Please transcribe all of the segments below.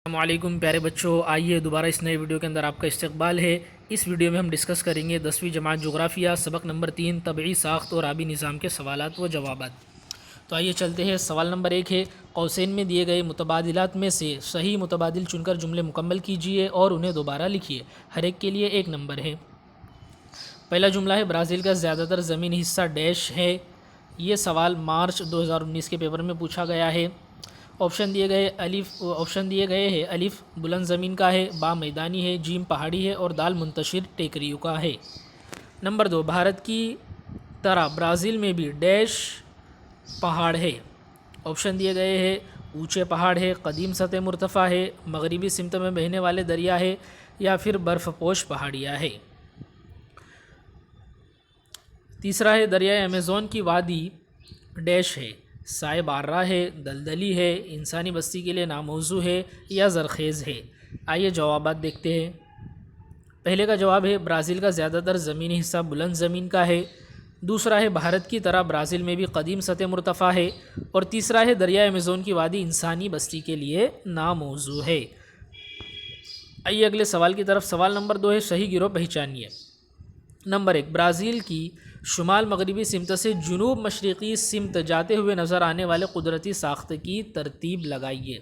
السلام علیکم پیارے بچوں، آئیے دوبارہ اس نئے ویڈیو کے اندر آپ کا استقبال ہے۔ اس ویڈیو میں ہم ڈسکس کریں گے 10ویں جماعت جغرافیہ سبق نمبر 3 طبعی ساخت اور آبی نظام کے سوالات و جوابات۔ تو آئیے چلتے ہیں۔ سوال نمبر 1 ہے، قوسین میں دیے گئے متبادلات میں سے صحیح متبادل چن کر جملے مکمل کیجئے اور انہیں دوبارہ لکھیے۔ ہر ایک کے لیے 1 نمبر ہے۔ پہلا جملہ ہے، برازیل کا زیادہ تر زمینی حصہ ڈیش ہے۔ یہ سوال مارچ 2019 کے پیپر میں پوچھا گیا ہے۔ آپشن دیے گئے ہیں، الف بلند زمین کا ہے، با میدانی ہے، جیم پہاڑی ہے اور دال منتشر ٹیکریوں کا ہے۔ نمبر 2، بھارت کی طرح برازیل میں بھی ڈیش پہاڑ ہے۔ آپشن دیے گئے ہیں، اونچے پہاڑ ہے، قدیم سطح مرتفع ہے، مغربی سمت میں بہنے والے دریا ہے یا پھر برف پوش پہاڑیاں ہے۔ تیسرا ہے، دریائے ایمیزون کی وادی ڈیش ہے، سائے بارہ ہے، دلدلی ہے، انسانی بستی کے لیے ناموزوں ہے یا زرخیز ہے۔ آئیے جوابات دیکھتے ہیں۔ پہلے کا جواب ہے، برازیل کا زیادہ تر زمینی حصہ بلند زمین کا ہے۔ دوسرا ہے، بھارت کی طرح برازیل میں بھی قدیم سطح مرتفع ہے۔ اور تیسرا ہے، دریائے ایمیزون کی وادی انسانی بستی کے لیے ناموزوں ہے۔ آئیے اگلے سوال کی طرف۔ سوال نمبر 2 ہے، صحیح گروہ پہچانیے۔ نمبر 1، برازیل کی شمال مغربی سمت سے جنوب مشرقی سمت جاتے ہوئے نظر آنے والے قدرتی ساخت کی ترتیب لگائیے۔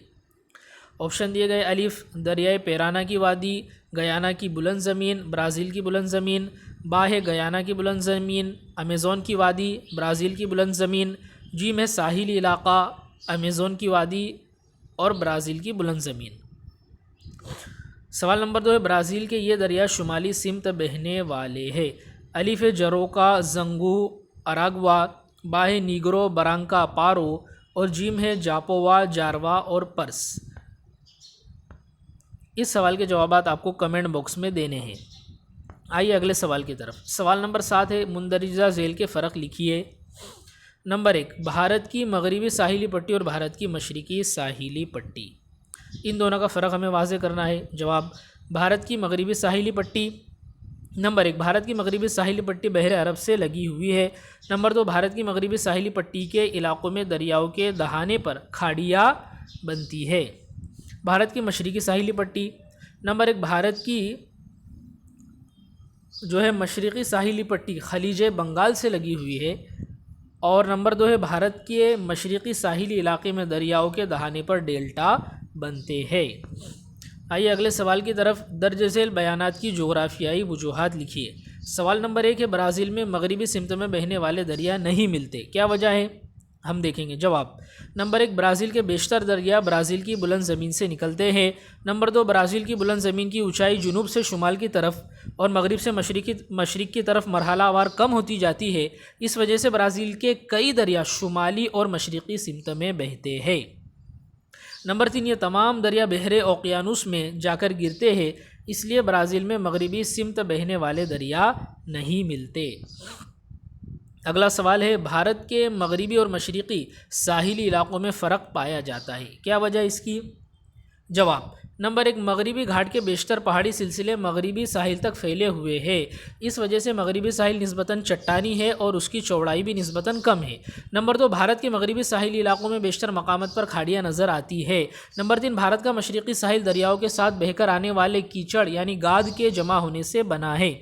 آپشن دیے گئے، الف دریائے پیرانا کی وادی، گیانا کی بلند زمین، برازیل کی بلند زمین، با ہے گیانا کی بلند زمین، امیزون کی وادی، برازیل کی بلند زمین، جیم ہے ساحلی علاقہ، امیزون کی وادی اور برازیل کی بلند زمین۔ سوال نمبر 2 ہے، برازیل کے یہ دریا شمالی سمت بہنے والے ہیں۔ الف ہے جروکا، زنگو، اراگوا، با ہے نیگرو، برانکا، پارو اور جیم ہے جاپوا، جاروا اور پرس۔ اس سوال کے جوابات آپ کو کمنٹ باکس میں دینے ہیں۔ آئیے اگلے سوال کی طرف۔ سوال نمبر 7 ہے، مندرجہ ذیل کے فرق لکھیے۔ نمبر 1، بھارت کی مغربی ساحلی پٹی اور بھارت کی مشرقی ساحلی پٹی، ان دونوں کا فرق ہمیں واضح کرنا ہے۔ جواب، بھارت کی مغربی ساحلی پٹی۔ نمبر 1، بھارت کی مغربی ساحلی پٹی بحر عرب سے لگی ہوئی ہے۔ نمبر 2، بھارت کی مغربی ساحلی پٹی کے علاقوں میں دریاؤں کے دہانے پر کھاڑیاں بنتی ہے۔ بھارت کی مشرقی ساحلی پٹی۔ نمبر 1، بھارت کی مشرقی ساحلی پٹی خلیج بنگال سے لگی ہوئی ہے۔ اور نمبر 2 ہے، بھارت کے مشرقی ساحلی علاقے میں دریاؤں کے دہانے پر ڈیلٹا بنتے ہیں۔ آئیے اگلے سوال کی طرف۔ درج ذیل بیانات کی جغرافیائی وجوہات لکھیے۔ سوال نمبر 1 ہے، برازیل میں مغربی سمت میں بہنے والے دریا نہیں ملتے، کیا وجہ ہے؟ ہم دیکھیں گے۔ جواب، نمبر 1، برازیل کے بیشتر دریا برازیل کی بلند زمین سے نکلتے ہیں۔ نمبر 2، برازیل کی بلند زمین کی اونچائی جنوب سے شمال کی طرف اور مغرب سے مشرق کی طرف مرحلہ وار کم ہوتی جاتی ہے۔ اس وجہ سے برازیل کے کئی دریا شمالی اور مشرقی سمت میں بہتے ہیں۔ نمبر 3، یہ تمام دریا بحر اوقیانوس میں جا کر گرتے ہیں، اس لیے برازیل میں مغربی سمت بہنے والے دریا نہیں ملتے۔ اگلا سوال ہے، بھارت کے مغربی اور مشرقی ساحلی علاقوں میں فرق پایا جاتا ہے، کیا وجہ اس کی؟ جواب، نمبر 1، مغربی گھاٹ کے بیشتر پہاڑی سلسلے مغربی ساحل تک پھیلے ہوئے ہیں، اس وجہ سے مغربی ساحل نسبتاً چٹانی ہے اور اس کی چوڑائی بھی نسبتاً کم ہے۔ نمبر 2، بھارت کے مغربی ساحلی علاقوں میں بیشتر مقامات پر کھاڑیاں نظر آتی ہے۔ نمبر 3، بھارت کا مشرقی ساحل دریاؤں کے ساتھ بہہ کر آنے والے کیچڑ یعنی گاد کے جمع ہونے سے بنا ہے۔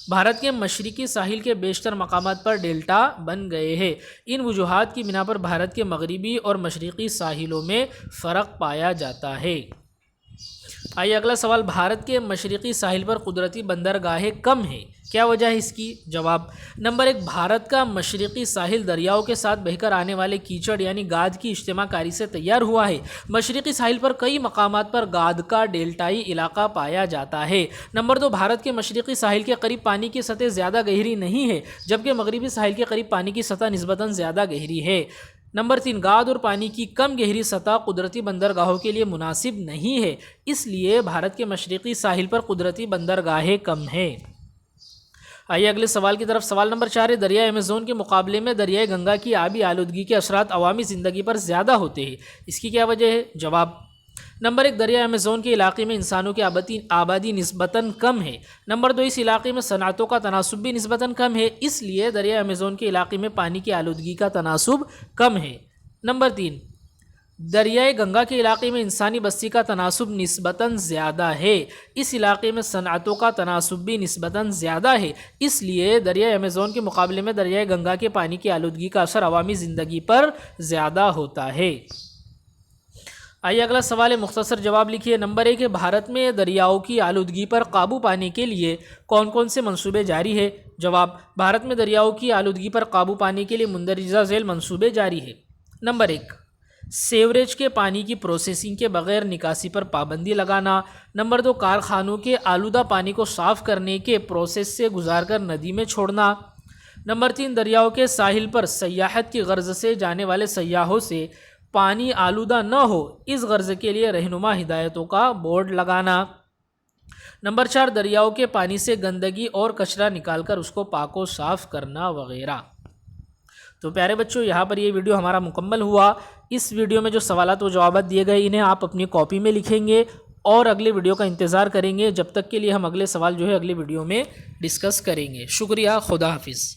بھارت کے مشرقی ساحل کے بیشتر مقامات پر ڈیلٹا بن گئے ہیں۔ ان وجوہات کی بنا پر بھارت کے مغربی اور مشرقی ساحلوں میں فرق پایا جاتا ہے۔ آئیے اگلا سوال، بھارت کے مشرقی ساحل پر قدرتی بندرگاہیں کم ہیں، کیا وجہ ہے اس کی؟ جواب، نمبر 1، بھارت کا مشرقی ساحل دریاؤں کے ساتھ بہہ کر آنے والے کیچڑ یعنی گاد کی اجتماع کاری سے تیار ہوا ہے۔ مشرقی ساحل پر کئی مقامات پر گاد کا ڈیلٹائی علاقہ پایا جاتا ہے۔ نمبر 2، بھارت کے مشرقی ساحل کے قریب پانی کی سطح زیادہ گہری نہیں ہے، جبکہ مغربی ساحل کے قریب پانی کی سطح نسبتاً زیادہ گہری ہے۔ نمبر 3، گاد اور پانی کی کم گہری سطح قدرتی بندرگاہوں کے لیے مناسب نہیں ہے، اس لیے بھارت کے مشرقی ساحل پر قدرتی بندرگاہیں کم ہیں۔ آئیے اگلے سوال کی طرف۔ سوال نمبر 4 ہے، دریائے ایمیزون کے مقابلے میں دریائے گنگا کی آبی آلودگی کے اثرات عوامی زندگی پر زیادہ ہوتے ہیں، اس کی کیا وجہ ہے؟ جواب، نمبر 1، دریائے ایمیزون کے علاقے میں انسانوں کی آبادی نسبتاً کم ہے۔ نمبر 2، اس علاقے میں صنعتوں کا تناسب بھی نسبتاً کم ہے، اس لیے دریائے ایمیزون کے علاقے میں پانی کی آلودگی کا تناسب کم ہے۔ نمبر 3، دریائے گنگا کے علاقے میں انسانی بستی کا تناسب نسبتاً زیادہ ہے، اس علاقے میں صنعتوں کا تناسب بھی نسبتاً زیادہ ہے، اس لیے دریائے ایمیزون کے مقابلے میں دریائے گنگا کے پانی کی آلودگی کا اثر عوامی زندگی پر زیادہ ہوتا ہے۔ آئیے اگلا سوال ہے، مختصر جواب لکھیے۔ نمبر 1 ہے، بھارت میں دریاؤں کی آلودگی پر قابو پانے کے لیے کون کون سے منصوبے جاری ہے؟ جواب، بھارت میں دریاؤں کی آلودگی پر قابو پانے کے لیے مندرجہ ذیل منصوبے جاری ہے۔ نمبر 1، سیوریج کے پانی کی پروسیسنگ کے بغیر نکاسی پر پابندی لگانا۔ نمبر 2، کارخانوں کے آلودہ پانی کو صاف کرنے کے پروسیس سے گزار کر ندی میں چھوڑنا۔ نمبر 3، دریاؤں کے ساحل پر سیاحت کی غرض سے جانے والے سیاحوں سے پانی آلودہ نہ ہو، اس غرض کے لیے رہنما ہدایتوں کا بورڈ لگانا۔ نمبر 4، دریاؤں کے پانی سے گندگی اور کچرا نکال کر اس کو پاک و صاف کرنا وغیرہ۔ تو پیارے بچوں، یہاں پر یہ ویڈیو ہمارا مکمل ہوا۔ اس ویڈیو میں جو سوالات و جوابات دیے گئے انہیں آپ اپنی کاپی میں لکھیں گے اور اگلے ویڈیو کا انتظار کریں گے، جب تک کے لیے ہم اگلے سوال جو ہے اگلے ویڈیو میں ڈسکس کریں گے۔ شکریہ، خدا حافظ۔